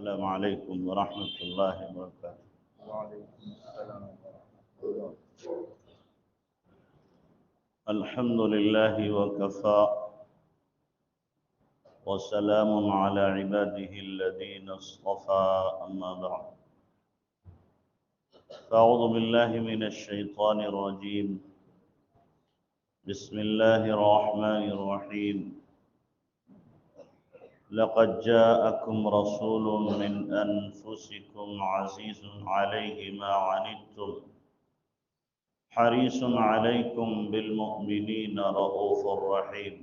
السلام علیکم ورحمۃ اللہ وبرکاتہ۔ وعلیکم السلام ورحمۃ اللہ۔ الحمد للہ وکفی وسلام علی عباده الذین اصطفى، اما بعد فاعوذ باللہ من الشیطان الرجیم، بسم اللہ الرحمن الرحیم۔ لقد جاءكم رسول من انفسكم عزيز عليه ما عنتم حريص عليكم بالمؤمنين رؤوف رحيم۔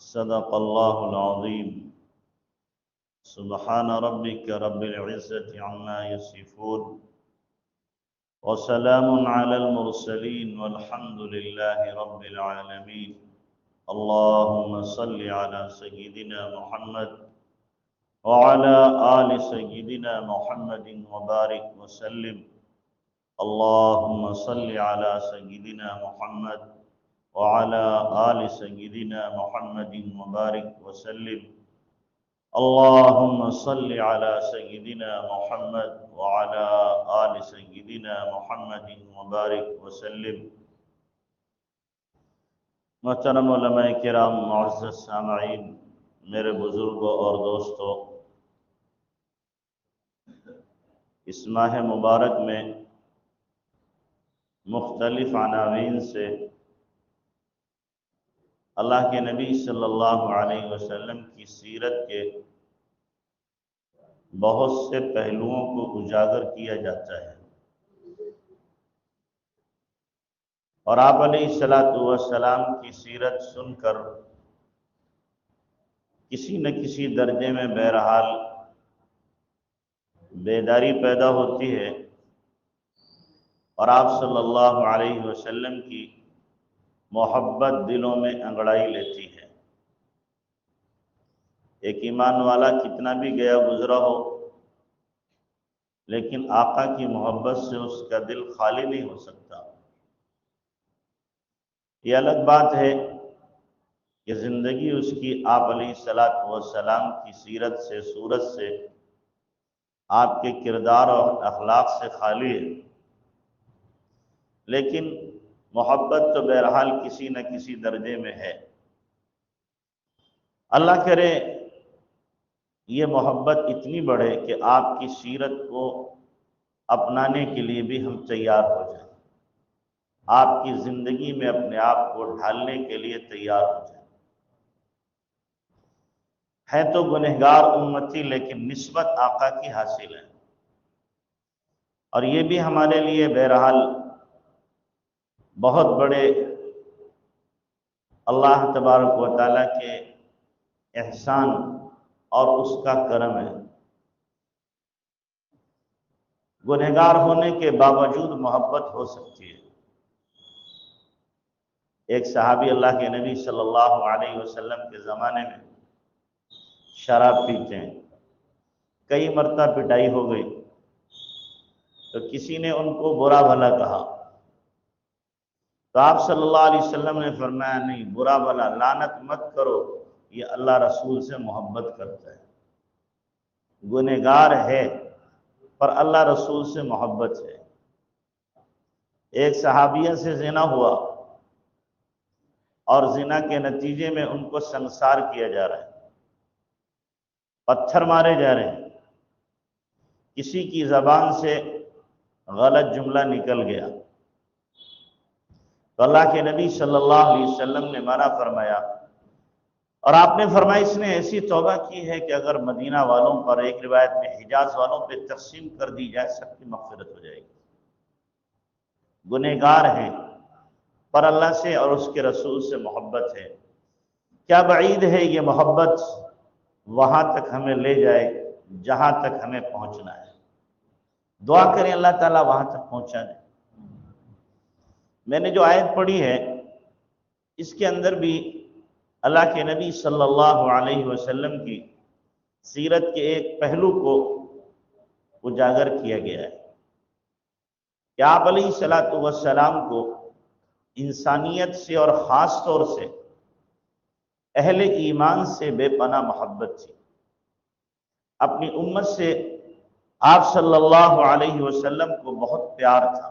صدق اللہ العظیم۔ سبحان ربك رب العزة عما يصفون وسلام على المرسلين والحمد لله رب العالمين۔ اللهم صل على سيدنا محمد وعلى آل سيدنا محمد وبارك وسلم۔ اللهم صل على سيدنا محمد وعلى آل سيدنا محمد وبارك وسلم۔ اللهم صل على سيدنا محمد وعلى آل سيدنا محمد وبارك وسلم۔ محترم علماء کرام، معزز سامعین، میرے بزرگوں اور دوستوں، اس ماہ مبارک میں مختلف عناوین سے اللہ کے نبی صلی اللہ علیہ وسلم کی سیرت کے بہت سے پہلوؤں کو اجاگر کیا جاتا ہے، اور آپ علیہ السلام کی سیرت سن کر کسی نہ کسی درجے میں بہرحال بیداری پیدا ہوتی ہے، اور آپ صلی اللہ علیہ وسلم کی محبت دلوں میں انگڑائی لیتی ہے۔ ایک ایمان والا کتنا بھی گیا گزرا ہو، لیکن آقا کی محبت سے اس کا دل خالی نہیں ہو سکتا۔ یہ الگ بات ہے کہ زندگی اس کی آپ علیہ السلام کی سیرت سے، صورت سے، آپ کے کردار اور اخلاق سے خالی ہے، لیکن محبت تو بہرحال کسی نہ کسی درجے میں ہے۔ اللہ کرے یہ محبت اتنی بڑھے کہ آپ کی سیرت کو اپنانے کے لیے بھی ہم تیار ہو جائیں، آپ کی زندگی میں اپنے آپ کو ڈھالنے کے لیے تیار ہو جائیں۔ ہے تو گنہگار امتی، لیکن نسبت آقا کی حاصل ہے، اور یہ بھی ہمارے لیے بہرحال بہت بڑے اللہ تبارک و تعالیٰ کے احسان اور اس کا کرم ہے۔ گنہگار ہونے کے باوجود محبت ہو سکتی ہے۔ ایک صحابی اللہ کے نبی صلی اللہ علیہ وسلم کے زمانے میں شراب پیتے ہیں، کئی مرتبہ پٹائی ہو گئی، تو کسی نے ان کو برا بھلا کہا، تو آپ صلی اللہ علیہ وسلم نے فرمایا نہیں، برا بھلا لعنت مت کرو، یہ اللہ رسول سے محبت کرتا ہے۔ گنہگار ہے پر اللہ رسول سے محبت ہے۔ ایک صحابیہ سے زنا ہوا، اور زنا کے نتیجے میں ان کو سنسار کیا جا رہا ہے، پتھر مارے جا رہے ہیں، کسی کی زبان سے غلط جملہ نکل گیا تو اللہ کے نبی صلی اللہ علیہ وسلم نے منع فرمایا، اور آپ نے فرمایا اس نے ایسی توبہ کی ہے کہ اگر مدینہ والوں پر، ایک روایت میں حجاز والوں پہ تقسیم کر دی جائے، سب کی مغفرت ہو جائے گی۔ گنہگار ہیں پر اللہ سے اور اس کے رسول سے محبت ہے۔ کیا بعید ہے یہ محبت وہاں تک ہمیں لے جائے جہاں تک ہمیں پہنچنا ہے۔ دعا کریں اللہ تعالیٰ وہاں تک پہنچا دے۔ میں نے جو آیت پڑھی ہے اس کے اندر بھی اللہ کے نبی صلی اللہ علیہ وسلم کی سیرت کے ایک پہلو کو اجاگر کیا گیا ہے کہ آپ علیہ السلام کو انسانیت سے اور خاص طور سے اہل ایمان سے بے پناہ محبت تھی۔ اپنی امت سے آپ صلی اللہ علیہ وسلم کو بہت پیار تھا،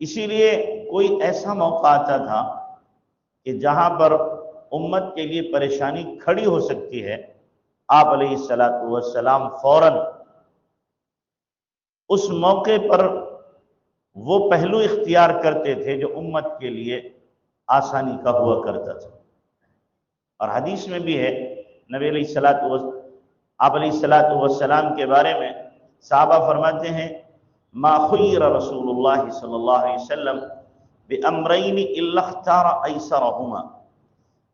اسی لیے کوئی ایسا موقع آتا تھا کہ جہاں پر امت کے لیے پریشانی کھڑی ہو سکتی ہے، آپ علیہ السلام فوراً اس موقع پر وہ پہلو اختیار کرتے تھے جو امت کے لیے آسانی کا ہوا کرتا تھا۔ اور حدیث میں بھی ہے، نبی علیہ آپ علیہ السلام کے بارے میں صحابہ فرماتے ہیں، ما خیر رسول اللہ صلی اللہ علیہ وسلم بامرین الا اختار ایسرہما۔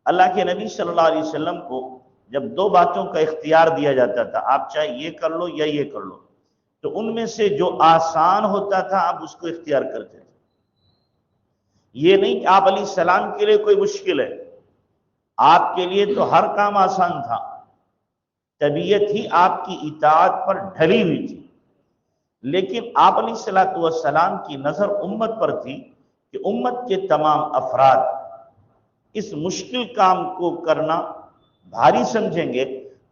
اللہ کے نبی صلی اللہ علیہ وسلم کو جب دو باتوں کا اختیار دیا جاتا تھا، آپ چاہے یہ کر لو یا یہ کر لو، تو ان میں سے جو آسان ہوتا تھا آپ اس کو اختیار کرتے تھے۔ یہ نہیں کہ آپ علیہ السلام کے لیے کوئی مشکل ہے، آپ کے لیے تو ہر کام آسان تھا، طبیعت ہی آپ کی اطاعت پر ڈھلی ہوئی تھی، لیکن آپ علیہ السلام کی نظر امت پر تھی کہ امت کے تمام افراد اس مشکل کام کو کرنا بھاری سمجھیں گے،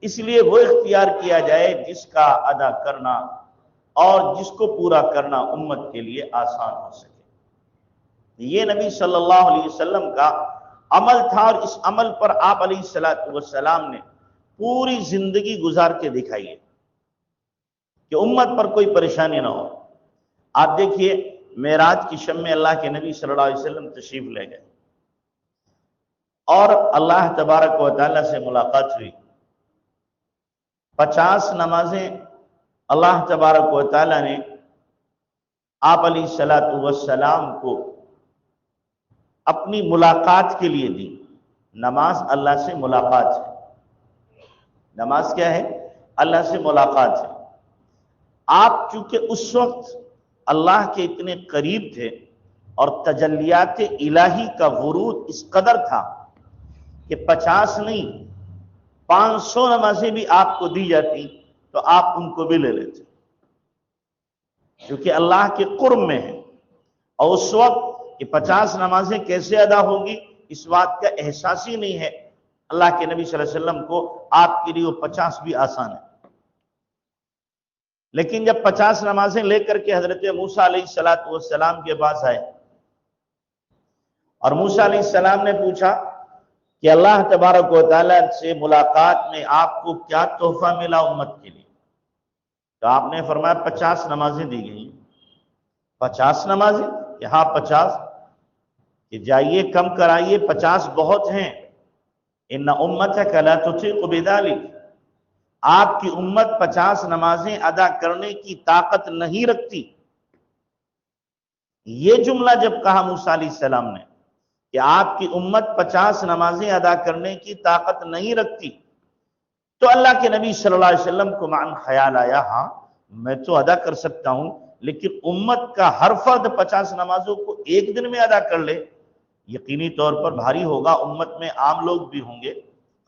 اس لیے وہ اختیار کیا جائے جس کا ادا کرنا اور جس کو پورا کرنا امت کے لیے آسان ہو سکے۔ یہ نبی صلی اللہ علیہ وسلم کا عمل تھا، اور اس عمل پر آپ علیہ السلام نے پوری زندگی گزار کے دکھائی ہے کہ امت پر کوئی پریشانی نہ ہو۔ آپ دیکھیے، معراج کی شب میں اللہ کے نبی صلی اللہ علیہ وسلم تشریف لے گئے اور اللہ تبارک و تعالیٰ سے ملاقات ہوئی۔ 50 نمازیں اللہ تبارک و تعالیٰ نے آپ علیہ السلام کو اپنی ملاقات کے لیے دی۔ نماز اللہ سے ملاقات ہے، نماز کیا ہے؟ اللہ سے ملاقات ہے۔ آپ چونکہ اس وقت اللہ کے اتنے قریب تھے اور تجلیات الہی کا ورود اس قدر تھا کہ 50 نہیں 500 نمازیں بھی آپ کو دی جاتی تو آپ ان کو بھی لے لیتے، کیونکہ اللہ کے قرب میں ہے۔ اور اس وقت کہ 50 نمازیں کیسے ادا ہوگی اس بات کا احساس ہی نہیں ہے اللہ کے نبی صلی اللہ علیہ وسلم کو، آپ کے لیے وہ 50 بھی آسان ہے۔ لیکن جب 50 نمازیں لے کر کے حضرت موسیٰ علیہ السلام کے پاس آئے اور موسیٰ علیہ السلام نے پوچھا کہ اللہ تبارک و تعالیٰ سے ملاقات میں آپ کو کیا تحفہ ملا امت کے لیے؟ تو آپ نے فرمایا 50 نمازیں دی گئی۔ 50 نمازیں؟ کہ ہاں 50، کہ جائیے کم کرائیے، 50 بہت ہیں۔ ان امتک لا تطیق بذلک، آپ کی امت 50 نمازیں ادا کرنے کی طاقت نہیں رکھتی۔ یہ جملہ جب کہا موسیٰ علیہ السلام نے کہ آپ کی امت 50 نمازیں ادا کرنے کی طاقت نہیں رکھتی، تو اللہ کے نبی صلی اللہ علیہ وسلم کو معاً خیال آیا، ہاں میں تو ادا کر سکتا ہوں، لیکن امت کا ہر فرد 50 نمازوں کو ایک دن میں ادا کر لے، یقینی طور پر بھاری ہوگا۔ امت میں عام لوگ بھی ہوں گے،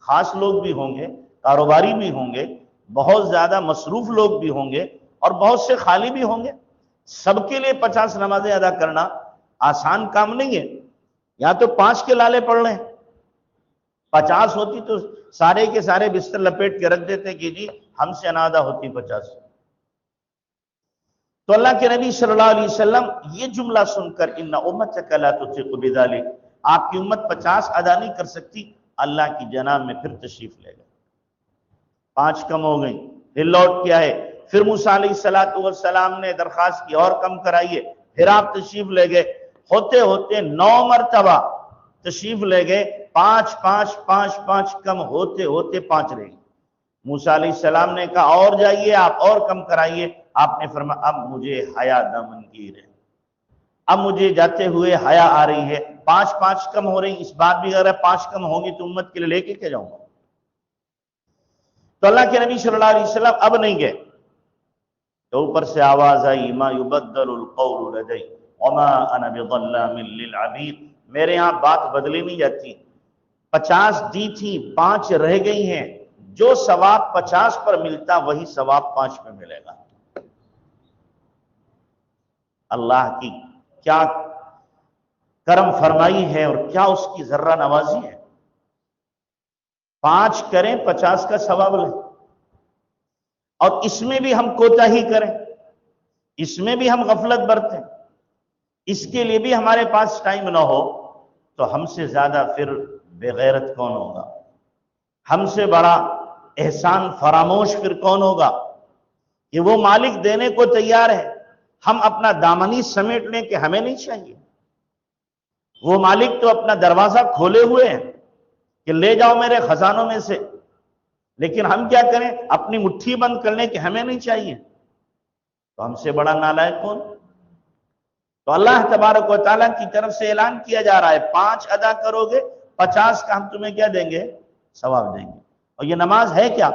خاص لوگ بھی ہوں گے، کاروباری بھی ہوں گے، بہت زیادہ مصروف لوگ بھی ہوں گے، اور بہت سے خالی بھی ہوں گے۔ سب کے لیے 50 نمازیں ادا کرنا آسان کام نہیں ہے۔ یا تو 5 کے لالے پڑھ لیں، 50 ہوتی تو سارے کے سارے بستر لپیٹ کے رکھ دیتے کہ جی ہم سے نہ ادا ہوتی 50۔ تو اللہ کے نبی صلی اللہ علیہ وسلم یہ جملہ سن کر ان امتک لا تطیق بذلک، آپ کی امت 50 ادا نہیں کر سکتی، اللہ کی جناب میں پھر تشریف لے گئے۔ 5 کم ہو گئی، پھر لوٹ کے آئے، پھر موسیٰ علیہ السلام نے درخواست کی اور کم کرائیے، پھر آپ تشریف لے گئے، ہوتے ہوتے 9 مرتبہ تشریف لے گئے، 5 5 5 5 کم ہوتے ہوتے 5 رہے گی۔ موسیٰ علیہ السلام نے کہا اور جائیے آپ اور کم کرائیے، آپ نے فرمایا اب مجھے حیا دامنگیر ہے، اب مجھے جاتے ہوئے حیا آ رہی ہے، 5 5 کم ہو رہی، اس بات بھی اگر 5 کم ہوگی تو امت کے لیے لے کے کیا جاؤں گا؟ تو اللہ کے نبی صلی اللہ علیہ وسلم اب نہیں گئے، تو اوپر سے آواز آئی ما یبدل القول لدی وما انا بظلام للعبید، میرے ہاں بات بدلی نہیں جاتی، 50 دی تھی 5 رہ گئی ہیں، جو ثواب 50 پر ملتا وہی ثواب 5 پہ ملے گا۔ اللہ کی کیا کرم فرمائی ہے اور کیا اس کی ذرہ نوازی ہے۔ 5 کریں 50 کا ثواب لیں، اور اس میں بھی ہم کوتاہی کریں، اس میں بھی ہم غفلت برتیں، اس کے لیے بھی ہمارے پاس ٹائم نہ ہو، تو ہم سے زیادہ پھر بے غیرت کون ہوگا؟ ہم سے بڑا احسان فراموش پھر کون ہوگا؟ کہ وہ مالک دینے کو تیار ہے، ہم اپنا دامنی سمیٹ لیں کہ ہمیں نہیں چاہیے۔ وہ مالک تو اپنا دروازہ کھولے ہوئے ہیں کہ لے جاؤ میرے خزانوں میں سے، لیکن ہم کیا کریں؟ اپنی مٹھی بند کر لیں کہ ہمیں نہیں چاہیے۔ تو ہم سے بڑا نالائق کون؟ تو اللہ تبارک و تعالیٰ کی طرف سے اعلان کیا جا رہا ہے 5 ادا کرو گے 50 کا ہم تمہیں کیا دیں گے؟ ثواب دیں گے۔ اور یہ نماز ہے کیا؟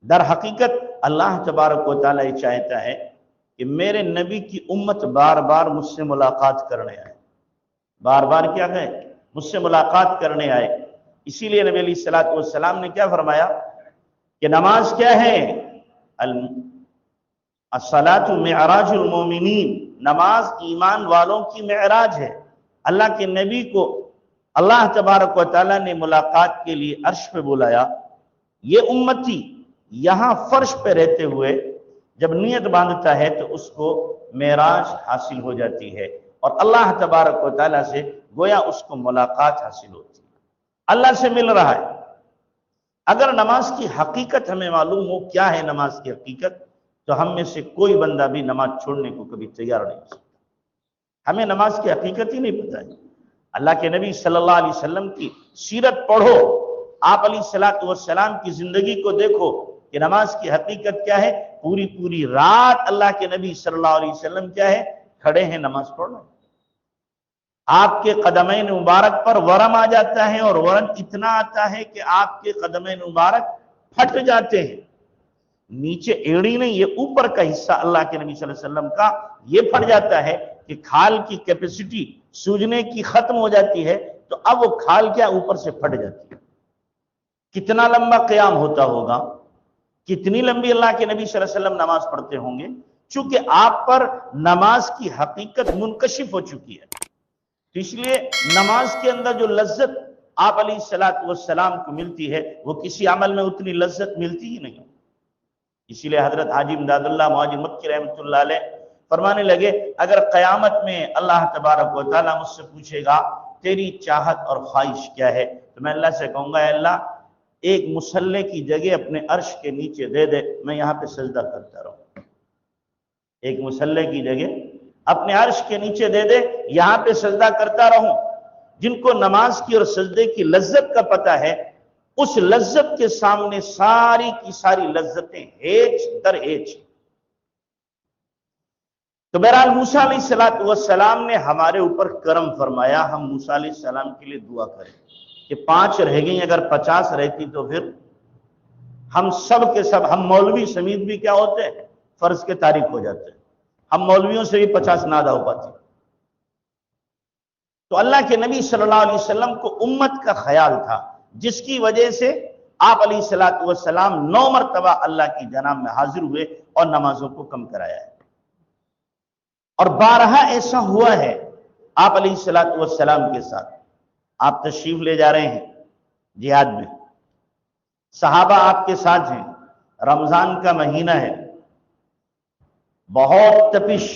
در حقیقت اللہ تبارک و تعالیٰ یہ چاہتا ہے کہ میرے نبی کی امت بار بار مجھ سے ملاقات کرنے آئے، بار بار کیا گئے؟ مجھ سے ملاقات کرنے آئے۔ اسی لیے نبی علیہ السلام نے کیا فرمایا کہ نماز کیا ہے؟ الصلاۃ معراج المومنین، نماز ایمان والوں کی معراج ہے۔ اللہ کے نبی کو اللہ تبارک و تعالیٰ نے ملاقات کے لیے عرش پہ بلایا۔ یہ امتی یہاں فرش پہ رہتے ہوئے جب نیت باندھتا ہے تو اس کو معراج حاصل ہو جاتی ہے، اور اللہ تبارک و تعالیٰ سے گویا اس کو ملاقات حاصل ہوتی ہے، اللہ سے مل رہا ہے۔ اگر نماز کی حقیقت ہمیں معلوم ہو کیا ہے نماز کی حقیقت، تو ہم میں سے کوئی بندہ بھی نماز چھوڑنے کو کبھی تیار نہیں ہو سکتا۔ ہمیں نماز کی حقیقت ہی نہیں پتہ ہے۔ اللہ کے نبی صلی اللہ علیہ وسلم کی سیرت پڑھو، آپ علیہ السلام کی زندگی کو دیکھو کہ نماز کی حقیقت کیا ہے۔ پوری پوری رات اللہ کے نبی صلی اللہ علیہ وسلم کیا ہے؟ کھڑے ہیں نماز پڑھ رہے ہیں۔ آپ کے قدمین مبارک پر ورم آ جاتا ہے، اور ورم اتنا آتا ہے کہ آپ کے قدمین مبارک پھٹ جاتے ہیں۔ نیچے ایڑی نہیں، یہ اوپر کا حصہ اللہ کے نبی صلی اللہ علیہ وسلم کا یہ پھٹ جاتا ہے کہ کھال کی کیپیسٹی سوجنے کی ختم ہو جاتی ہے، تو اب وہ کھال کیا اوپر سے پھٹ جاتی ہے۔ کتنا لمبا قیام ہوتا ہوگا، کتنی لمبی اللہ کے نبی صلی اللہ علیہ وسلم نماز پڑھتے ہوں گے، چونکہ آپ پر نماز کی حقیقت منکشف ہو چکی ہے۔ تو اس لیے نماز کے اندر جو لذت آپ علیہ السلام کو ملتی ہے، وہ کسی عمل میں اتنی لذت ملتی ہی نہیں۔ اسی لیے حضرت حاجی امداد اللہ مہاجر مکی رحمۃ اللہ علیہ فرمانے لگے، اگر قیامت میں اللہ تبارک و تعالیٰ مجھ سے پوچھے گا تیری چاہت اور خواہش کیا ہے، تو میں اللہ سے کہوں گا، اے اللہ ایک مصلے کی جگہ اپنے عرش کے نیچے دے دے، میں یہاں پہ سجدہ کرتا رہوں۔ ایک مصلے کی جگہ اپنے عرش کے نیچے دے دے، یہاں پہ سجدہ کرتا رہوں۔ جن کو نماز کی اور سجدے کی لذت کا پتہ ہے، اس لذت کے سامنے ساری کی ساری لذتیں ہیچ در ہیچ۔ تو بہرحال موسیٰ علیہ السلام نے ہمارے اوپر کرم فرمایا، ہم موسیٰ علیہ السلام کے لیے دعا کریں کہ 5 رہ گئیں، اگر 50 رہتی تو پھر ہم سب کے سب، ہم مولوی سمیت بھی کیا ہوتے ہیں؟ فرض کے تارک ہو جاتے ہیں۔ ہم مولویوں سے بھی 50 نہ ادا ہو پاتی۔ تو اللہ کے نبی صلی اللہ علیہ وسلم کو امت کا خیال تھا، جس کی وجہ سے آپ علیہ السلام 9 مرتبہ اللہ کی جناب میں حاضر ہوئے اور نمازوں کو کم کرایا ہے۔ اور بارہا ایسا ہوا ہے آپ علیہ السلام کے ساتھ۔ آپ تشریف لے جا رہے ہیں جہاد میں، صحابہ آپ کے ساتھ ہیں، رمضان کا مہینہ ہے، بہت تپش،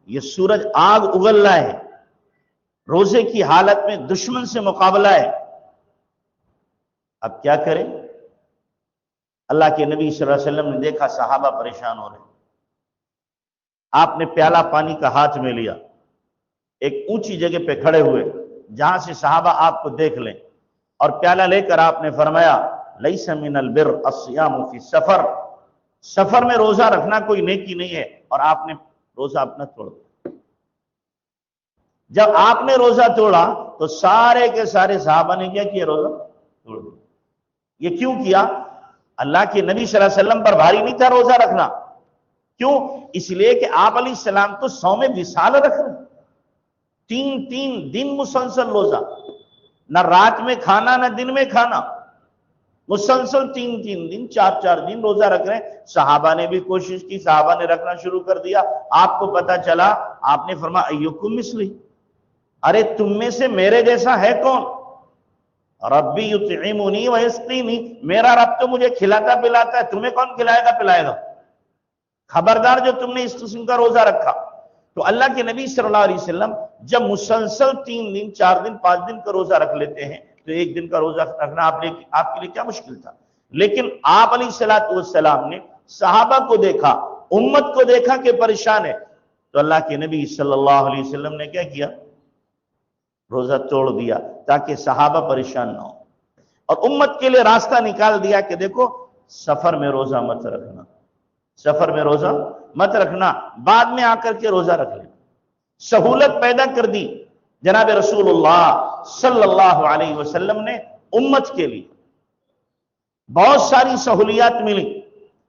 یہ سورج آگ اگل رہا ہے، روزے کی حالت میں دشمن سے مقابلہ ہے۔ اب کیا کریں؟ اللہ کے نبی صلی اللہ علیہ وسلم نے دیکھا صحابہ پریشان ہو رہے ہیں، آپ نے پیالہ پانی کا ہاتھ میں لیا، ایک اونچی جگہ پہ کھڑے ہوئے جہاں سے صحابہ آپ کو دیکھ لیں، اور پیالہ لے کر آپ نے فرمایا، لیس من البر الصیام فی السفر، سفر میں روزہ رکھنا کوئی نیکی نہیں ہے، اور آپ نے روزہ اپنا توڑ دیا۔ جب آپ نے روزہ توڑا تو سارے کے سارے صحابہ نے کیا کیا؟ روزہ توڑ دیا۔ یہ کیوں کیا؟ اللہ کے نبی صلی اللہ علیہ وسلم پر بھاری نہیں تھا روزہ رکھنا۔ کیوں؟ اس لیے کہ آپ علیہ السلام تو صوم وصال رکھ رہے ہیں، 3 دن مسلسل روزہ، نہ رات میں کھانا نہ دن میں کھانا، مسلسل 3 دن 4 دن روزہ رکھ رہے ہیں۔ صحابہ نے بھی کوشش کی، صحابہ نے رکھنا شروع کر دیا۔ آپ کو پتا چلا، آپ نے فرمایا ایکم مثلی، ارے تم میں سے میرے جیسا ہے کون؟ ربی یطعمنی ویسقینی، میرا رب تو مجھے کھلاتا پلاتا ہے، تمہیں کون کھلائے گا پلائے گا؟ خبردار جو تم نے اس قسم کا روزہ رکھا۔ تو اللہ کے نبی صلی اللہ علیہ وسلم جب مسلسل 3 دن 4 دن 5 دن کا روزہ رکھ لیتے ہیں تو 1 دن کا روزہ رکھنا آپ کے لیے کیا مشکل تھا؟ لیکن آپ علیہ السلام نے صحابہ کو دیکھا، امت کو دیکھا کہ پریشان ہے، تو اللہ کے نبی صلی اللہ علیہ وسلم نے کیا کیا؟ روزہ توڑ دیا تاکہ صحابہ پریشان نہ ہو، اور امت کے لیے راستہ نکال دیا کہ دیکھو سفر میں روزہ مت رکھنا، سفر میں روزہ مت رکھنا، بعد میں آ کر کے روزہ رکھ لینا۔ سہولت پیدا کر دی جناب رسول اللہ صلی اللہ علیہ وسلم نے امت کے لیے، بہت ساری سہولیات ملی۔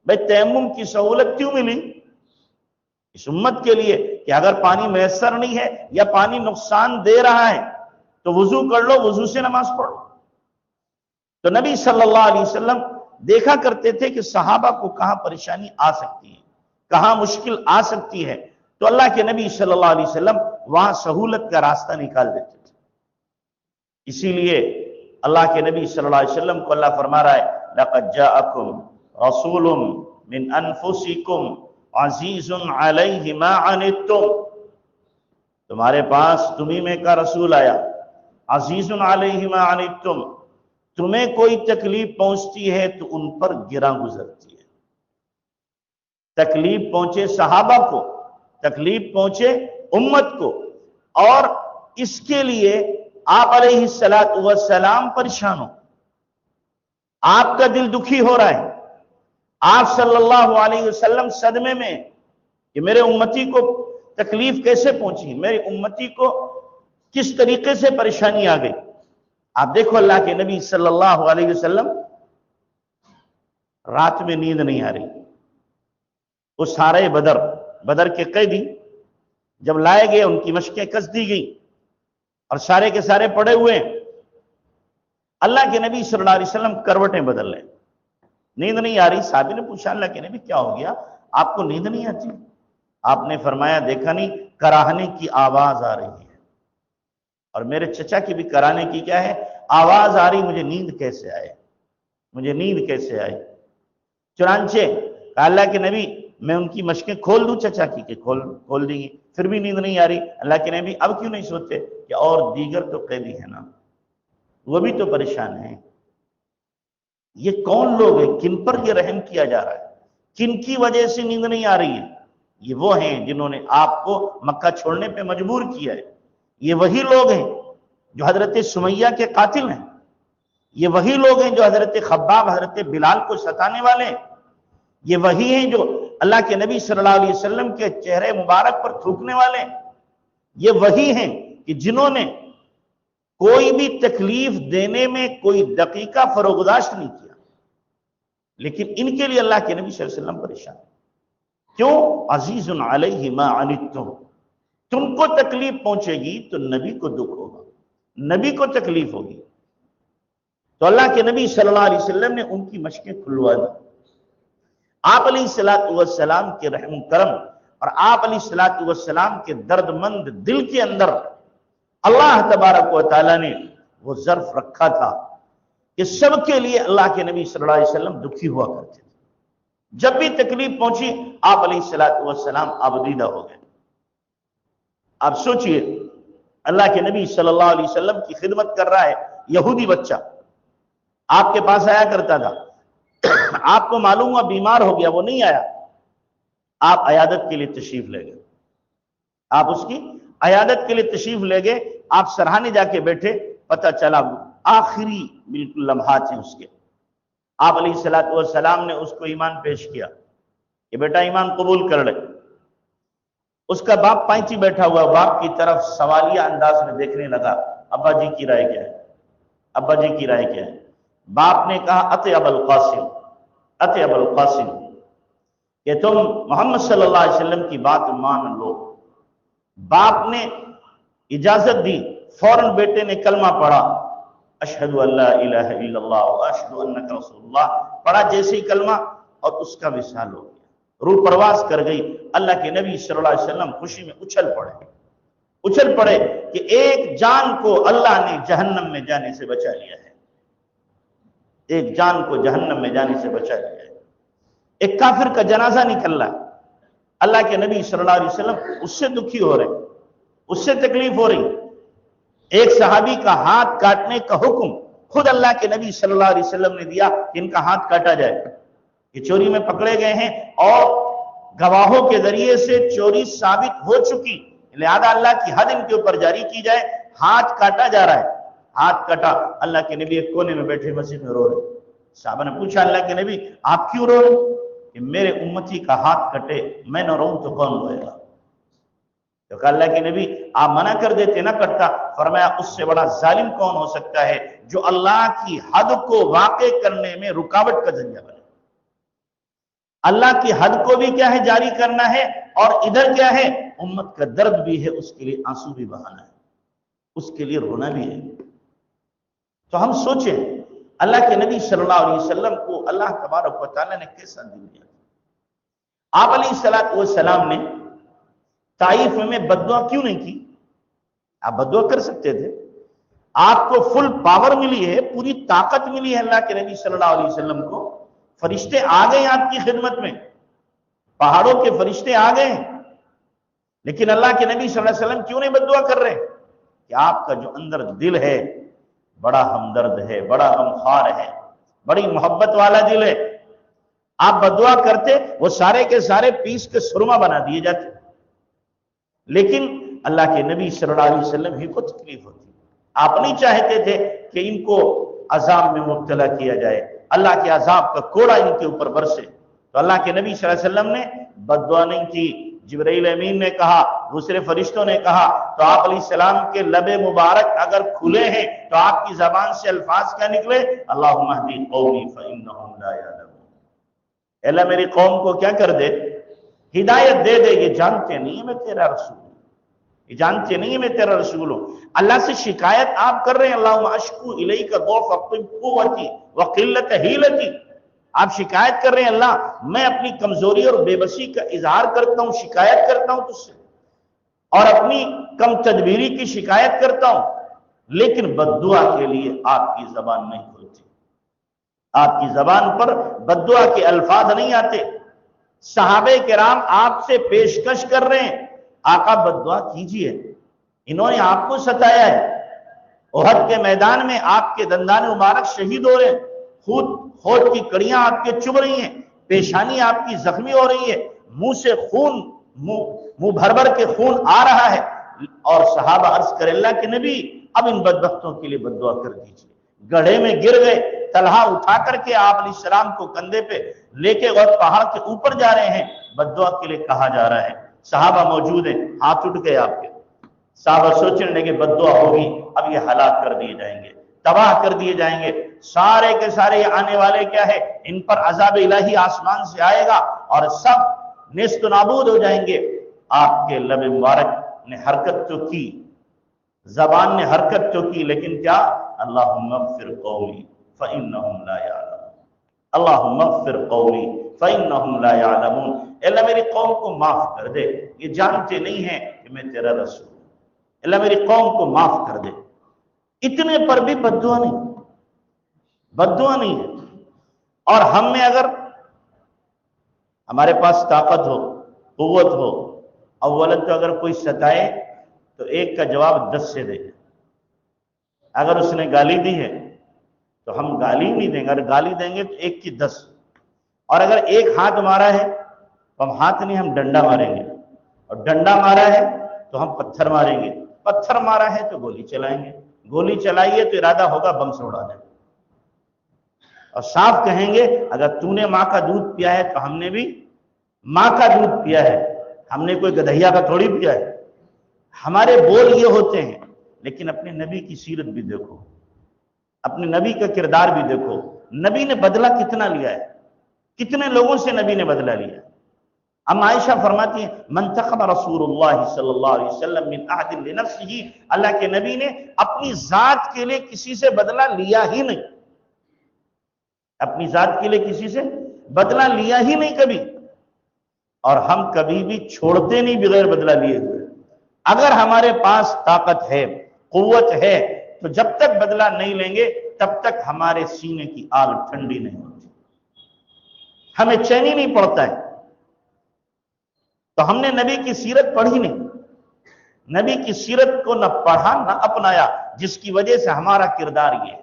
بھئی تیمم کی سہولت کیوں ملی؟ اس امت کے لیے کہ اگر پانی میسر نہیں ہے یا پانی نقصان دے رہا ہے تو وضو کر لو، وضو سے نماز پڑھو۔ تو نبی صلی اللہ علیہ وسلم دیکھا کرتے تھے کہ صحابہ کو کہاں پریشانی آ سکتی ہے، کہاں مشکل آ سکتی ہے، تو اللہ کے نبی صلی اللہ علیہ وسلم وہاں سہولت کا راستہ نکال دیتے تھے۔ اسی لیے اللہ کے نبی صلی اللہ علیہ وسلم کو اللہ فرما رہا ہے لَقَدْ جَاءَكُمْ رَسُولٌ مِّنْ أَنفُسِكُمْ عَزِيزٌ عَلَيْهِ مَا عَنِتُّمْ، تمہارے پاس تمہیں میں کا رسول آیا، عزیزٌ علیہ ما عنتم، تمہیں کوئی تکلیف پہنچتی ہے تو ان پر گراں گزرتی ہے۔ تکلیف پہنچے صحابہ کو، تکلیف پہنچے امت کو، اور اس کے لیے آپ علیہ السلام پریشان ہو، آپ کا دل دکھی ہو رہا ہے، آپ صلی اللہ علیہ وسلم صدمے میں کہ میرے امتی کو تکلیف کیسے پہنچی، میری امتی کو کس طریقے سے پریشانی آ گئی۔ آپ دیکھو اللہ کے نبی صلی اللہ علیہ وسلم رات میں نیند نہیں آ رہی۔ وہ سارے بدر کے قیدی جب لائے گئے، ان کی مشقیں کس دی گئی اور سارے کے سارے پڑے ہوئے ہیں، اللہ کے نبی صلی اللہ علیہ وسلم کروٹیں بدل لیں، نیند نہیں آ رہی۔ صحابی نے پوچھا اللہ کے نبی کیا ہو گیا، آپ کو نیند نہیں آتی؟ آپ نے فرمایا دیکھا نہیں، کراہنے کی آواز آ رہی ہے، اور میرے چچا کی بھی کرانے کی کیا ہے، آواز آ رہی، مجھے نیند کیسے آئے، مجھے نیند کیسے آئے۔ چنانچہ کہا اللہ کے نبی میں ان کی مشقیں کھول دوں چچا کی، کہ کھول دیں گی، پھر بھی نیند نہیں آ رہی۔ اللہ کے نبی اب کیوں نہیں سوتے کہ اور دیگر تو قیدی ہیں نا، وہ بھی تو پریشان ہیں۔ یہ کون لوگ ہیں، کن پر یہ رحم کیا جا رہا ہے، کن کی وجہ سے نیند نہیں آ رہی ہے؟ یہ وہ ہیں جنہوں نے آپ کو مکہ چھوڑنے پہ مجبور کیا ہے۔ یہ وہی لوگ ہیں جو حضرت سمیہ کے قاتل ہیں، یہ وہی لوگ ہیں جو حضرت خباب حضرت بلال کو ستانے والے ہیں، یہ وہی ہیں جو اللہ کے نبی صلی اللہ علیہ وسلم کے چہرے مبارک پر تھوکنے والے ہیں، یہ وہی ہیں کہ جنہوں نے کوئی بھی تکلیف دینے میں کوئی دقیقہ فروگزاشت نہیں کیا، لیکن ان کے لیے اللہ کے نبی صلی اللہ علیہ وسلم پریشان۔ کیوں؟ عزیز علیہ ما عنتم، تم کو تکلیف پہنچے گی تو نبی کو دکھ ہوگا، نبی کو تکلیف ہوگی۔ تو اللہ کے نبی صلی اللہ علیہ وسلم نے ان کی مشقیں کھلوا دی۔ آپ علیہ السلام کے رحم و کرم اور آپ علیہ السلام کے درد مند دل کے اندر اللہ تبارک و تعالیٰ نے وہ ظرف رکھا تھا کہ سب کے لیے اللہ کے نبی صلی اللہ علیہ وسلم دکھی ہوا کرتے تھے۔ جب بھی تکلیف پہنچی آپ علیہ السلام آبدیدہ ہو گئے۔ آپ سوچئے اللہ کے نبی صلی اللہ علیہ وسلم کی خدمت کر رہا ہے یہودی بچہ، آپ کے پاس آیا کرتا تھا، آپ کو معلوم ہوا بیمار ہو گیا، وہ نہیں آیا، آپ عیادت کے لیے تشریف لے گئے، آپ اس کی عیادت کے لیے تشریف لے گئے، آپ سرہانے جا کے بیٹھے، پتہ چلا آخری بالکل لمحات ہیں اس کے، آپ علیہ السلام نے اس کو ایمان پیش کیا کہ بیٹا ایمان قبول کر لے۔ اس کا باپ پائنچی بیٹھا ہوا، باپ کی طرف سوالیہ انداز میں دیکھنے لگا، ابا جی کی رائے کیا ہے، ابا جی کی رائے کیا ہے؟ باپ نے کہا اطع ابا القاسم، اطع ابا القاسم، کہ تم محمد صلی اللہ علیہ وسلم کی بات مان لو۔ باپ نے اجازت دی، فوراً بیٹے نے کلمہ پڑھا، اشہد ان لا الہ الا اللہ واشہد انک رسول اللہ پڑھا، جیسے ہی کلمہ، اور اس کا وصال ہو گیا، روح پرواز کر گئی۔ اللہ کے نبی صلی اللہ علیہ وسلم خوشی میں اچھل پڑے کہ ایک جان کو اللہ نے جہنم میں جانے سے بچا لیا ہے، ایک جان کو جہنم میں جانے سے بچا لیا ہے۔ ایک کافر کا جنازہ نکل رہا ہے، اللہ کے نبی صلی اللہ علیہ وسلم اس سے دکھی ہو رہے، اس سے تکلیف ہو رہی۔ ایک صحابی کا ہاتھ کاٹنے کا حکم خود اللہ کے نبی صلی اللہ علیہ وسلم نے دیا کہ ان کا ہاتھ کاٹا جائے۔ یہ چوری میں پکڑے گئے ہیں اور گواہوں کے ذریعے سے چوری ثابت ہو چکی، لہذا اللہ کی حد ان کے اوپر جاری کی جائے۔ ہاتھ کاٹا جا رہا ہے، ہاتھ کٹا، اللہ کے نبی ایک کونے میں بیٹھے مسجد میں رو رہے۔ صحابہ نے پوچھا اللہ کے نبی آپ کیوں رو رہے؟ کہ میرے امتی کا ہاتھ کٹے میں نہ روؤں تو کون روئے گا؟ تو کہا اللہ کے نبی آپ منع کر دیتے نہ کٹتا۔ فرمایا اس سے بڑا ظالم کون ہو سکتا ہے جو اللہ کی حد کو واقع کرنے میں رکاوٹ کا ذریعہ بنے۔ اللہ کی حد کو بھی کیا ہے جاری کرنا ہے، اور ادھر کیا ہے امت کا درد بھی ہے، اس کے لیے آنسو بھی بہانا ہے، اس کے لیے رونا بھی ہے۔ تو ہم سوچیں اللہ کے نبی صلی اللہ علیہ وسلم کو اللہ تبارک و تعالیٰ نے کیسا دل دیا۔ آپ علیہ السلام نے طائف میں بددعا کیوں نہیں کی؟ آپ بددعا کر سکتے تھے، آپ کو فل پاور ملی ہے، پوری طاقت ملی ہے اللہ کے نبی صلی اللہ علیہ وسلم کو، فرشتے آ گئے آپ کی خدمت میں، پہاڑوں کے فرشتے آ گئے ہیں، لیکن اللہ کے نبی صلی اللہ علیہ وسلم کیوں نہیں بددعا کر رہے؟ کہ آپ کا جو اندر دل ہے بڑا ہمدرد ہے، بڑا غمخوار ہے، بڑی محبت والا دل ہے۔ آپ بددعا کرتے وہ سارے کے سارے پیس کے سرما بنا دیے جاتے، لیکن اللہ کے نبی صلی اللہ علیہ وسلم ہی کو تکلیف ہوتی۔ آپ نہیں چاہتے تھے کہ ان کو عذاب میں مبتلا کیا جائے، اللہ کے عذاب کا کوڑا ان کے اوپر برسے، تو اللہ کے نبی صلی اللہ علیہ وسلم نے بددعا نہیں کی۔ جبرائیل امین نے کہا، دوسرے فرشتوں نے کہا، تو آپ علیہ السلام کے لب مبارک اگر کھلے ہیں تو آپ کی زبان سے الفاظ کیا نکلے؟ اللہم اہدی قومی فإنہم لا یعلمون۔ اللہ میری قوم کو کیا کر دے؟ ہدایت دے دے، یہ جانتے نہیں ہیں میں تیرا رسول ہوں، یہ جانتے نہیں ہیں میں تیرا رسول ہوں۔ اللہ سے شکایت آپ کر رہے ہیں، اللہم اشکو الیک ضعف قوتی وقلت حیلتی، آپ شکایت کر رہے ہیں اللہ میں اپنی کمزوری اور بے بسی کا اظہار کرتا ہوں، شکایت کرتا ہوں تجھ سے، اور اپنی کم تدبیری کی شکایت کرتا ہوں، لیکن بددعا کے لیے آپ کی زبان نہیں کھلتی، آپ کی زبان پر بددعا کے الفاظ نہیں آتے۔ صحابہ کرام آپ سے پیشکش کر رہے ہیں، آقا بددعا کیجئے، انہوں نے آپ کو ستایا ہے، احد کے میدان میں آپ کے دندان مبارک شہید ہو رہے ہیں، ہونٹ کی کڑیاں آپ کے چبھ رہی ہیں، پیشانی آپ کی زخمی ہو رہی ہے، منہ سے خون، منہ بھر بھر کے خون آ رہا ہے، اور صحابہ عرض کرے اللہ کے نبی اب ان بدبختوں کے لیے بددعا کر دیجئے۔ گڑھے میں گر گئے، طلحہ اٹھا کر کے آپ علیہ السلام کو کندھے پہ لے کے اور پہاڑ کے اوپر جا رہے ہیں، بددعا کے لیے کہا جا رہا ہے، صحابہ موجود ہیں، ہاتھ اٹھ گئے آپ کے، صحابہ سوچنے لگے بددعا ہوگی، اب یہ ہلاک کر دیے جائیں گے، تباہ کر دیے جائیں گے، سارے کے سارے یہ آنے والے کیا ہے، ان پر عذاب الہی آسمان سے آئے گا اور سب نیست و نابود ہو جائیں گے۔ آپ کے لب مبارک نے حرکت تو کی، زبان نے حرکت تو کی، لیکن کیا؟ اللہم اغفر قولی فإنہم لا یعلمون، اللہم اغفر قولی فإنہم لا یعلمون، اللہ میری قوم کو معاف کر دے، یہ جانتے نہیں ہیں کہ میں تیرا رسول ہوں، اللہ میری قوم کو معاف کر دے۔ اتنے پر بھی بددعا نہیں، بددعا نہیں ہے۔ اور ہم میں اگر ہمارے پاس طاقت ہو، قوت ہو، اولا تو اگر کوئی ستائے تو ایک کا جواب 10 سے دے، اگر اس نے گالی دی ہے تو ہم گالی نہیں دیں گے، اگر گالی دیں گے تو 1 کی 10، اور اگر ایک ہاتھ مارا ہے تو ہم ہاتھ نہیں، ہم ڈنڈا ماریں گے، اور ڈنڈا مارا ہے تو ہم پتھر ماریں گے، پتھر مارا ہے تو گولی چلائیں گے، گولی چلائیے تو ارادہ ہوگا بم سے اڑا دیں، اور صاف کہیں گے اگر تو نے ماں کا دودھ پیا ہے تو ہم نے بھی ماں کا دودھ پیا ہے، ہم نے کوئی گدھیا کا تھوڑی پیا ہے۔ ہمارے بول یہ ہوتے ہیں، لیکن اپنے نبی کی سیرت بھی دیکھو، اپنے نبی کا کردار بھی دیکھو، نبی نے بدلہ کتنا لیا ہے، کتنے لوگوں سے نبی نے بدلہ لیا ہے۔ ام عائشہ فرماتی ہیں منتخب رسول اللہ صلی اللہ علیہ وسلم من احد لنفسہ، اللہ کے نبی نے اپنی ذات کے لیے کسی سے بدلہ لیا ہی نہیں، اپنی ذات کے لیے کسی سے بدلہ لیا ہی نہیں کبھی، اور ہم کبھی بھی چھوڑتے نہیں بغیر بدلہ لیے ہوئے۔ اگر ہمارے پاس طاقت ہے، قوت ہے، تو جب تک بدلہ نہیں لیں گے تب تک ہمارے سینے کی آگ ٹھنڈی نہیں ہوتی، ہمیں چین ہی نہیں پڑتا ہے۔ تو ہم نے نبی کی سیرت پڑھی نہیں، نبی کی سیرت کو نہ پڑھا نہ اپنایا، جس کی وجہ سے ہمارا کردار یہ ہے،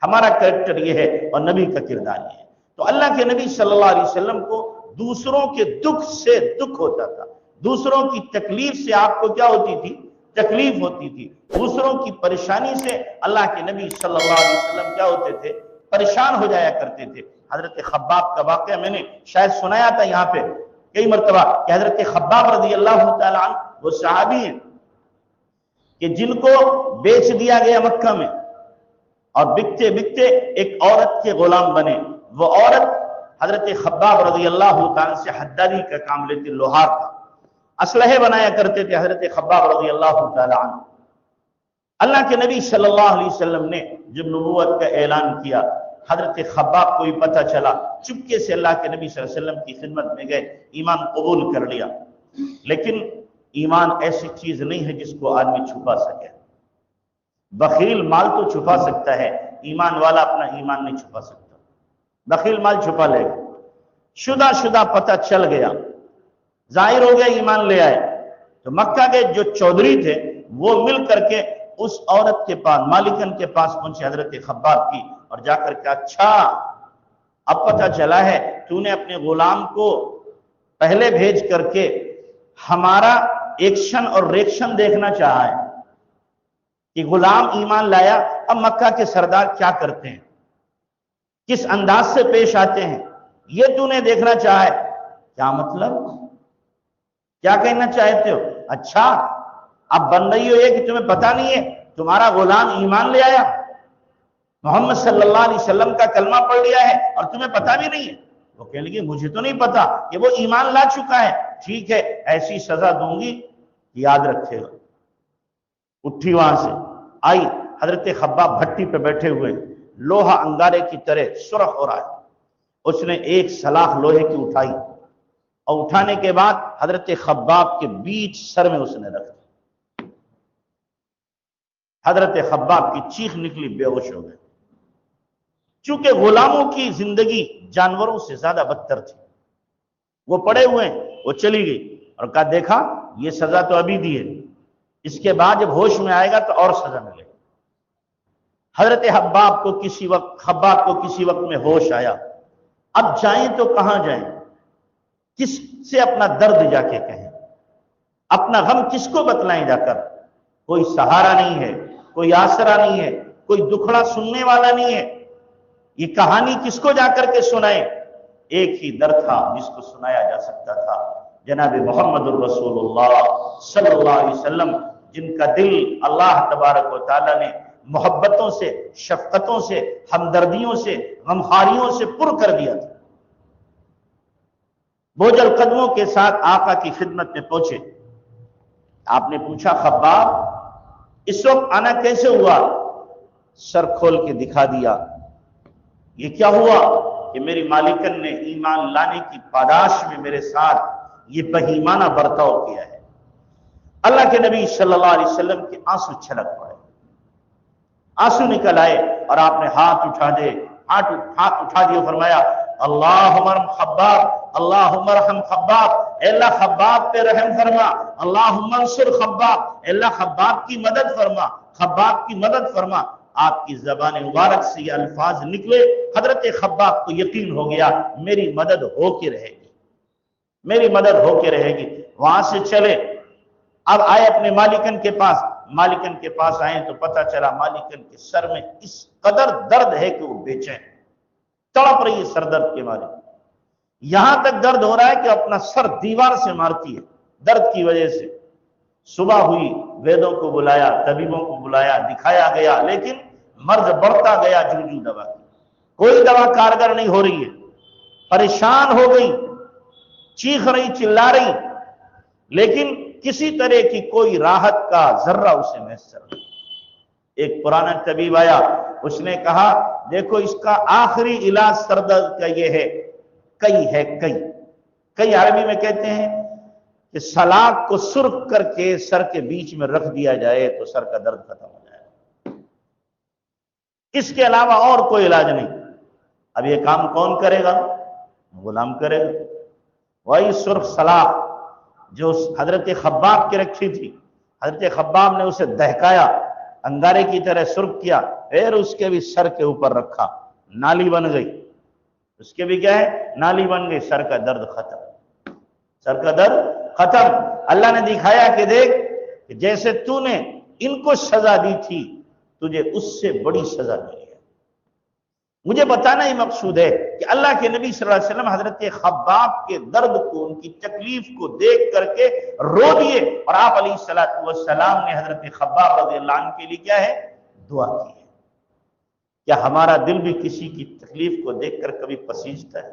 ہمارا کریکٹر یہ ہے اور نبی کا کردار یہ ہے۔ تو اللہ کے نبی صلی اللہ علیہ وسلم کو دوسروں کے دکھ سے دکھ ہوتا تھا، دوسروں کی تکلیف سے آپ کو کیا ہوتی تھی؟ تکلیف ہوتی تھی، دوسروں کی پریشانی سے اللہ کے نبی صلی اللہ علیہ وسلم کیا ہوتے تھے؟ پریشان ہو جایا کرتے تھے۔ حضرت خباب کا واقعہ میں نے شاید سنایا تھا یہاں پہ کئی مرتبہ کہ حضرت خباب رضی اللہ تعالیٰ عنہ وہ صحابی ہیں کہ جن کو بیچ دیا گیا مکہ میں، اور بکتے بکتے ایک عورت کے غلام بنے۔ وہ عورت حضرت خباب رضی اللہ تعالیٰ سے حدادی کا کام لیتے، لوہار کا اسلحے بنایا کرتے تھے حضرت خباب رضی اللہ تعالیٰ عنہ۔ اللہ کے نبی صلی اللہ علیہ وسلم نے جب نبوت کا اعلان کیا، حضرت خباب کو بھی پتہ چلا، چپکے سے اللہ کے نبی صلی اللہ علیہ وسلم کی خدمت میں گئے، ایمان قبول کر لیا۔ لیکن ایمان ایسی چیز نہیں ہے جس کو آدمی چھپا سکے۔ بخیل مال تو چھپا سکتا ہے، ایمان والا اپنا ایمان نہیں چھپا سکتا۔ بخیل مال چھپا لے گا، شدہ پتہ چل گیا، ظاہر ہو گیا، ایمان لے آئے۔ تو مکہ کے جو چودھری تھے وہ مل کر کے اس عورت کے پاس، مالکن کے پاس پہنچے حضرت خباب کی، اور جا کر کے اچھا اب پتہ چلا ہے تو نے اپنے غلام کو پہلے بھیج کر کے ہمارا ایکشن اور ریکشن دیکھنا چاہا ہے کہ غلام ایمان لایا، اب مکہ کے سردار کیا کرتے ہیں، کس انداز سے پیش آتے ہیں، یہ تو نے دیکھنا چاہا ہے۔ کیا مطلب؟ کیا کہنا چاہتے ہو؟ اچھا اب بن رہی ہو یہ کہ تمہیں پتہ نہیں ہے تمہارا غلام ایمان لے آیا، محمد صلی اللہ علیہ وسلم کا کلمہ پڑھ لیا ہے اور تمہیں پتہ بھی نہیں ہے؟ وہ کہنے لگے مجھے تو نہیں پتا کہ وہ ایمان لا چکا ہے، ٹھیک ہے ایسی سزا دوں گی یاد رکھے گا۔ اٹھی وہاں سے آئی، حضرت خباب بھٹی پہ بیٹھے ہوئے، لوہا انگارے کی طرح سرخ ہو رہا ہے، اس نے ایک سلاخ لوہے کی اٹھائی، اور اٹھانے کے بعد حضرت خباب کے بیچ سر میں اس نے رکھ دی۔ حضرت خباب کی چیخ نکلی، بے ہوش ہو گئے۔ چونکہ غلاموں کی زندگی جانوروں سے زیادہ بدتر تھی، وہ پڑے ہوئے ہیں، وہ چلی گئی اور کہا دیکھا یہ سزا تو ابھی دی ہے، اس کے بعد جب ہوش میں آئے گا تو اور سزا ملے گی۔ حضرت خباب کو کسی وقت میں ہوش آیا، اب جائیں تو کہاں جائیں، کس سے اپنا درد جا کے کہیں، اپنا غم کس کو بتلائیں جا کر؟ کوئی سہارا نہیں ہے، کوئی آسرا نہیں ہے، کوئی دکھڑا سننے والا نہیں ہے، یہ کہانی کس کو جا کر کے سنائیں؟ ایک ہی درد تھا جس کو سنایا جا سکتا تھا، جناب محمد الرسول اللہ صلی اللہ علیہ وسلم، جن کا دل اللہ تبارک و تعالیٰ نے محبتوں سے، شفقتوں سے، ہمدردیوں سے، غمخاریوں سے پر کر دیا تھا۔ بوجھل قدموں کے ساتھ آقا کی خدمت میں پہنچے۔ آپ نے پوچھا خباب اس وقت آنا کیسے ہوا؟ سر کھول کے دکھا دیا۔ یہ کیا ہوا کہ میری مالکن نے ایمان لانے کی پاداش میں میرے ساتھ یہ بہیمانہ برتاؤ کیا ہے۔ اللہ کے نبی صلی اللہ علیہ وسلم کے آنسو چھلک پڑے، آنسو نکل آئے، اور آپ نے ہاتھ اٹھا دیے، فرمایا اللہم ارحم خباب، اللہم ارحم خباب، اے اللہ خباب پہ رحم فرما، اللہم انصر خباب، اے اللہ خباب کی مدد فرما، خباب کی مدد فرما۔ آپ کی زبان مبارک سے یہ الفاظ نکلے، حضرت خباب کو یقین ہو گیا میری مدد ہو کے رہے گی، میری مدد ہو کے رہے گی۔ وہاں سے چلے، اب آئے اپنے مالکن کے پاس، مالکن کے پاس آئے تو پتہ چلا مالکن کے سر میں اس قدر درد ہے کہ وہ بے چین، تڑپ رہی ہے سر درد کے مارے، یہاں تک درد ہو رہا ہے کہ اپنا سر دیوار سے مارتی ہے درد کی وجہ سے۔ صبح ہوئی، ویدوں کو بلایا، طبیبوں کو بلایا، دکھایا گیا، لیکن مرض بڑھتا گیا جوں دوا کی، کوئی دوا کارگر نہیں ہو رہی ہے، پریشان ہو گئی، چیخ رہی، چلا رہی، لیکن کسی طرح کی کوئی راحت کا ذرہ اسے میسر نہیں۔ ایک پرانا طبیب آیا، اس نے کہا دیکھو اس کا آخری علاج سر درد کا یہ ہے، کئی ہے، کئی عربی میں کہتے ہیں کہ سلاخ کو سرخ کر کے سر کے بیچ میں رکھ دیا جائے تو سر کا درد ختم ہو جائے۔ اس کے علاوہ اور کوئی علاج نہیں۔ اب یہ کام کون کرے گا؟ غلام کرے گا۔ وہی سرخ سلاح جو حضرت خباب کی رکھی تھی، حضرت خباب نے اسے دہکایا، انگارے کی طرح سرخ کیا، پھر اس کے بھی سر کے اوپر رکھا، نالی بن گئی۔ اس کے بھی کیا ہے؟ نالی بن گئی، سر کا درد ختم، سر کا درد ختم۔ اللہ نے دکھایا کہ دیکھ کہ جیسے تو نے ان کو سزا دی تھی، تجھے اس سے بڑی سزا ملی ہے۔ مجھے بتانا ہی مقصود ہے کہ اللہ کے نبی صلی اللہ علیہ وسلم حضرت خباب کے درد کو، ان کی تکلیف کو دیکھ کر کے رو دیے، اور آپ علیہ السلام نے حضرت خباب رضی اللہ عنہ کے لیے کیا ہے؟ دعا کی ہے۔ کیا ہمارا دل بھی کسی کی تکلیف کو دیکھ کر کبھی پسیجتا ہے؟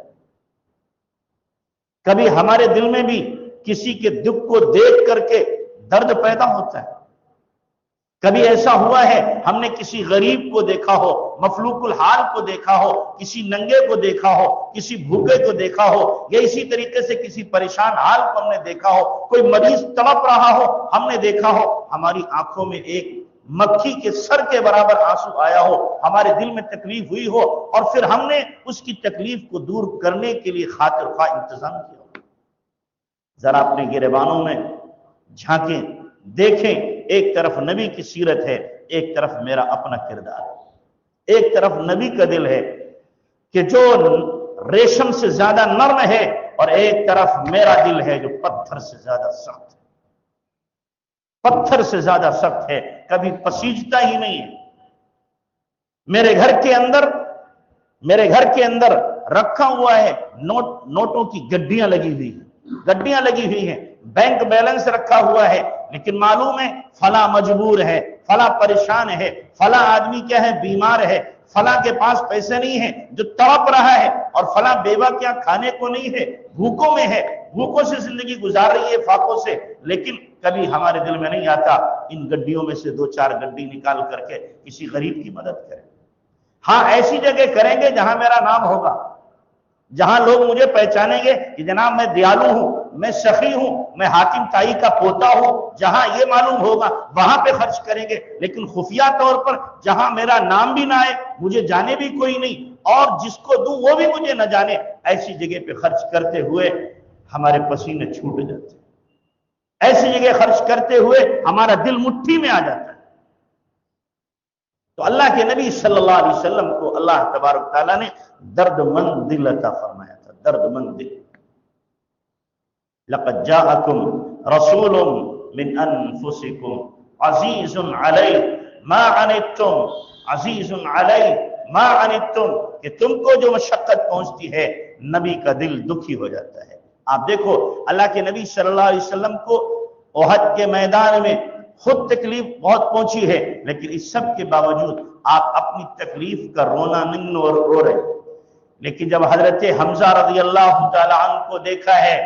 کبھی ہمارے دل میں بھی کسی کے دکھ کو دیکھ کر کے درد پیدا ہوتا ہے؟ کبھی ایسا ہوا ہے ہم نے کسی غریب کو دیکھا ہو، مفلوق الحال کو دیکھا ہو، کسی ننگے کو دیکھا ہو، کسی بھوکے کو دیکھا ہو، یا اسی طریقے سے کسی پریشان حال کو ہم نے دیکھا ہو، کوئی مریض تڑپ رہا ہو ہم نے دیکھا ہو، ہماری آنکھوں میں ایک مکھی کے سر کے برابر آنسو آیا ہو، ہمارے دل میں تکلیف ہوئی ہو، اور پھر ہم نے اس کی تکلیف کو دور کرنے کے لیے خاطر خواہ انتظام کیا ہو؟ ذرا اپنے گریبانوں میں جھانکیں، دیکھیں، ایک طرف نبی کی سیرت ہے، ایک طرف میرا اپنا کردار ہے۔ ایک طرف نبی کا دل ہے کہ جو ریشم سے زیادہ نرم ہے، اور ایک طرف میرا دل ہے جو پتھر سے زیادہ سخت ہے، پتھر سے زیادہ سخت ہے، کبھی پسیجتا ہی نہیں ہے۔ میرے گھر کے اندر رکھا ہوا ہے نوٹوں کی گڈیاں لگی ہوئی ہیں، بینک بیلنس رکھا ہوا ہے، لیکن معلوم ہے فلاں مجبور ہے، فلاں پریشان ہے، فلاں آدمی کیا ہے؟ بیمار ہے، فلاں کے پاس پیسے نہیں ہیں جو تڑپ رہا ہے، اور فلاں بیوہ کیا کھانے کو نہیں ہے، بھوکوں میں ہے، بھوکوں سے زندگی گزار رہی ہے، فاقوں سے۔ لیکن کبھی ہمارے دل میں نہیں آتا ان گڈیوں میں سے 2-4 گڈی نکال کر کے کسی غریب کی مدد کریں۔ ہاں، ایسی جگہ کریں گے جہاں میرا نام ہوگا، جہاں لوگ مجھے پہچانیں گے کہ جناب میں دیالو ہوں، میں سخی ہوں، میں حاتم طائی کا پوتا ہوں، جہاں یہ معلوم ہوگا وہاں پہ خرچ کریں گے۔ لیکن خفیہ طور پر جہاں میرا نام بھی نہ آئے، مجھے جانے بھی کوئی نہیں، اور جس کو دوں وہ بھی مجھے نہ جانے، ایسی جگہ پہ خرچ کرتے ہوئے ہمارے پسینے چھوٹ جاتے ہیں، ایسی جگہ خرچ کرتے ہوئے ہمارا دل مٹھی میں آ جاتا ہے۔ تو اللہ کے نبی صلی اللہ علیہ وسلم کو اللہ تبارک تعالیٰ نے درد مند دل عطا فرمایا تھا، درد مند دل۔ لقد جاءکم رسول من انفسکم عزیز علیہ ما عنتم، عزیز علیہ ما عنتم، کہ تم کو جو مشقت پہنچتی ہے نبی کا دل دکھی ہو جاتا ہے۔ آپ دیکھو اللہ کے نبی صلی اللہ علیہ وسلم کو احد کے میدان میں خود تکلیف بہت پہنچی ہے، لیکن اس سب کے باوجود آپ اپنی تکلیف کا رونا نہیں رو رہے۔ لیکن جب حضرت حمزہ رضی اللہ تعالی عنہ کو دیکھا ہے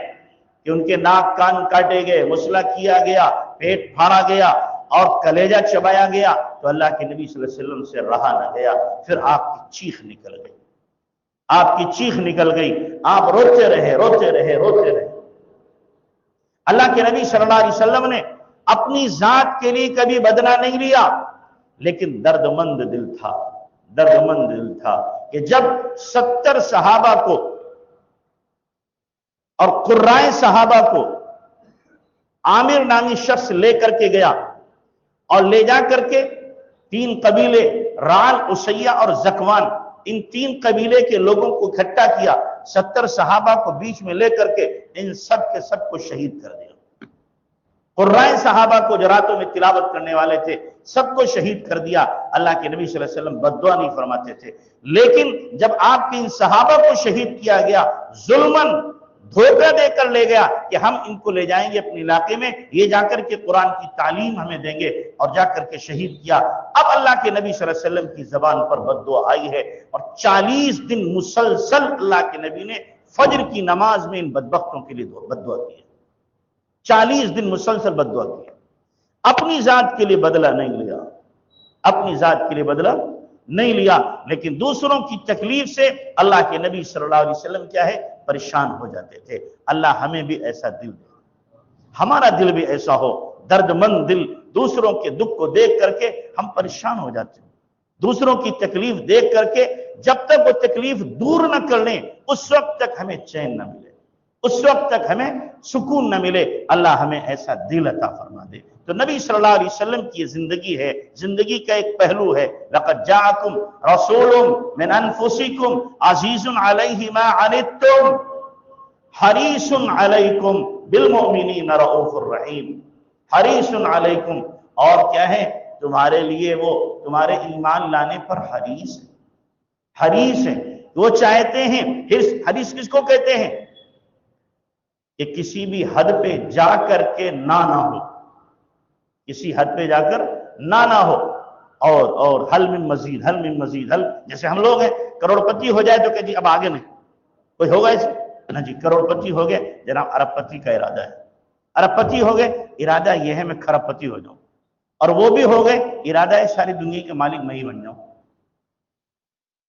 کہ ان کے ناک کان کاٹے گئے، مسئلہ کیا گیا، پیٹ پھاڑا گیا اور کلیجہ چبایا گیا، تو اللہ کے نبی صلی اللہ علیہ وسلم سے رہا نہ گیا، پھر آپ کی چیخ نکل گئی، آپ کی چیخ نکل گئی، آپ روتے رہے۔ اللہ کے نبی صلی اللہ علیہ وسلم نے اپنی ذات کے لیے کبھی بدلہ نہیں لیا، لیکن درد مند دل تھا کہ جب 70 صحابہ کو اور قرائے صحابہ کو عامر نامی شخص لے کر کے گیا، اور لے جا کر کے 3 قبیلے رعل، اسیہ اور زکوان، ان 3 قبیلے کے لوگوں کو اکٹھا کیا، 70 صحابہ کو بیچ میں لے کر کے ان سب کے سب کو شہید کر دیا۔ قرائے صحابہ کو جو راتوں میں تلاوت کرنے والے تھے سب کو شہید کر دیا۔ اللہ کے نبی صلی اللہ علیہ وسلم بد دعا نہیں فرماتے تھے، لیکن جب آپ کے ان صحابہ کو شہید کیا گیا، ظلماً دھوکہ دے کر لے گیا کہ ہم ان کو لے جائیں گے اپنے علاقے میں، یہ جا کر کے قرآن کی تعلیم ہمیں دیں گے، اور جا کر کے شہید کیا۔ اب اللہ کے نبی صلی اللہ علیہ وسلم کی زبان پر بد دعا آئی ہے، اور 40 دن مسلسل اللہ کے نبی نے فجر کی نماز میں ان بدبختوں کے لیے بد دعا کی ہے، 40 دن مسلسل بد دعا کی ہے۔ اپنی ذات کے لیے بدلہ نہیں لیا، لیکن دوسروں کی تکلیف سے اللہ کے نبی صلی اللہ علیہ وسلم کیا ہے؟ پریشان ہو جاتے تھے۔ اللہ ہمیں بھی ایسا دل دے، ہمارا دل بھی ایسا ہو، درد مند دل، دوسروں کے دکھ کو دیکھ کر کے ہم پریشان ہو جاتے ہیں۔ دوسروں کی تکلیف دیکھ کر کے جب تک وہ تکلیف دور نہ کر لیں اس وقت تک ہمیں چین نہ ملے، اس وقت تک ہمیں سکون نہ ملے۔ اللہ ہمیں ایسا دل عطا فرما دے۔ تو نبی صلی اللہ علیہ وسلم کی یہ زندگی ہے، زندگی کا ایک پہلو ہے، لَقَدْ جَاءَكُمْ رَسُولٌ مِّنْ أَنفُسِكُمْ عَزِيزٌ عَلَيْهِ مَا عَنِتُّمْ حَرِيصٌ عَلَيْكُمْ بِالْمُؤْمِنِينَ رَءُوفٌ رَحِيمٌ۔ حَرِيصٌ عَلَيْكُمْ، اور کیا ہے؟ تمہارے لیے وہ تمہارے ایمان لانے پر حریص ہے، حریص ہے۔ وہ چاہتے ہیں، حریص کس کو کہتے ہیں؟ کہ کسی بھی حد پہ جا کر کے نہ ہو، کسی حد پہ جا کر نہ ہو، اور حل من مزید، حل من مزید، حل، جیسے ہم لوگ ہیں کروڑ پتی ہو جائے تو کہ جی اب آگے نہیں، کوئی ہوگا ایسے نا جی، کروڑ پتی ہو گئے جناب، ارب پتی کا ارادہ ہے، ارب پتی ہو گئے ارادہ یہ ہے میں کھرب پتی ہو جاؤں، اور وہ بھی ہو گئے ارادہ ہے ساری دنیا کے مالک میں ہی بن جاؤں۔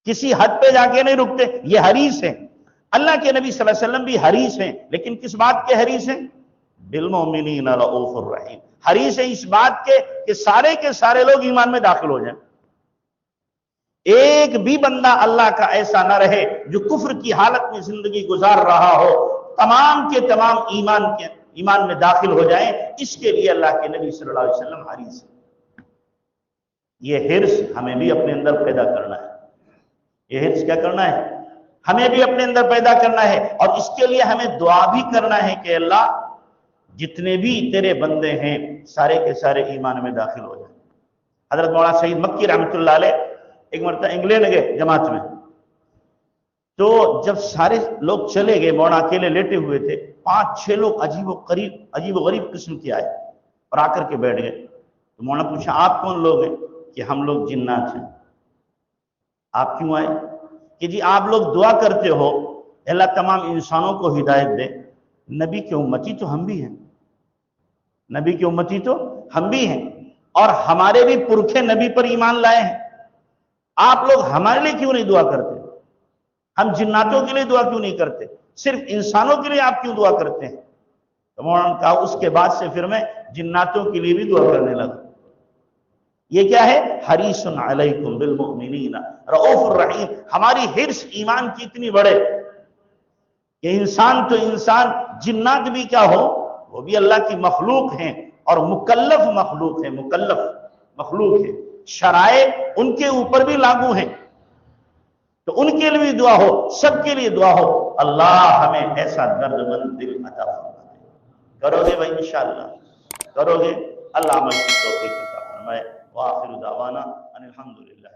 کسی حد پہ جا کے نہیں رکتے، یہ حریص ہیں۔ اللہ کے نبی صلی اللہ علیہ وسلم بھی حریص ہیں، لیکن کس بات کے حریص ہیں؟ بالمؤمنین رؤوف الرحیم۔ حریص ہیں اس بات کے سارے لوگ ایمان میں داخل ہو جائیں، ایک بھی بندہ اللہ کا ایسا نہ رہے جو کفر کی حالت میں زندگی گزار رہا ہو، تمام کے تمام ایمان میں داخل ہو جائیں۔ اس کے لیے اللہ کے نبی صلی اللہ علیہ وسلم حریص ہے۔ یہ حرص ہمیں بھی اپنے اندر پیدا کرنا ہے، یہ حرص کیا کرنا ہے؟ ہمیں بھی اپنے اندر پیدا کرنا ہے، اور اس کے لیے ہمیں دعا بھی کرنا ہے کہ اللہ جتنے بھی تیرے بندے ہیں سارے کے سارے ایمان میں داخل ہو جائیں۔ حضرت مولانا سعید مکی رحمۃ اللہ علیہ ایک مرتبہ انگلینڈ گئے جماعت میں، تو جب سارے لوگ چلے گئے، مولانا اکیلے لیٹے ہوئے تھے، 5-6 لوگ عجیب و غریب قسم کے آئے اور آ کر کے بیٹھ گئے۔ تو مولانا پوچھا آپ کون لوگ ہیں؟ کہ ہم لوگ جنات ہیں۔ آپ کیوں آئے؟ کہ جی آپ لوگ دعا کرتے ہو اللہ تمام انسانوں کو ہدایت دے، نبی کے امتی تو ہم بھی ہیں، نبی کے امتی تو ہم بھی ہیں، اور ہمارے بھی پرکھے نبی پر ایمان لائے ہیں، آپ لوگ ہمارے لیے کیوں نہیں دعا کرتے؟ ہم جناتوں کے لیے دعا کیوں نہیں کرتے؟ صرف انسانوں کے لیے آپ کیوں دعا کرتے ہیں؟ تو مولانا نے کہا اس کے بعد سے پھر میں جناتوں کے لیے بھی دعا کرنے لگا۔ یہ کیا ہے؟ حریص علیکم بالمؤمنین رؤوف الرحیم۔ ہماری حرص ایمان کی اتنی بڑے کہ انسان تو انسان، جنات بھی کیا ہو وہ بھی اللہ کی مخلوق ہیں، اور مکلف مخلوق ہیں، مکلف مخلوق ہیں، شرائع ان کے اوپر بھی لاگو ہیں، تو ان کے لیے بھی دعا ہو، سب کے لیے دعا ہو، اللہ ہمیں ایسا دردمند دل عطا فرمائے۔ کرو گے بھائی انشاءاللہ؟ کرو گے؟ اللہ عمل کی توفیق عطا فرمائے۔ وآخر دعوانا ان الحمدللہ۔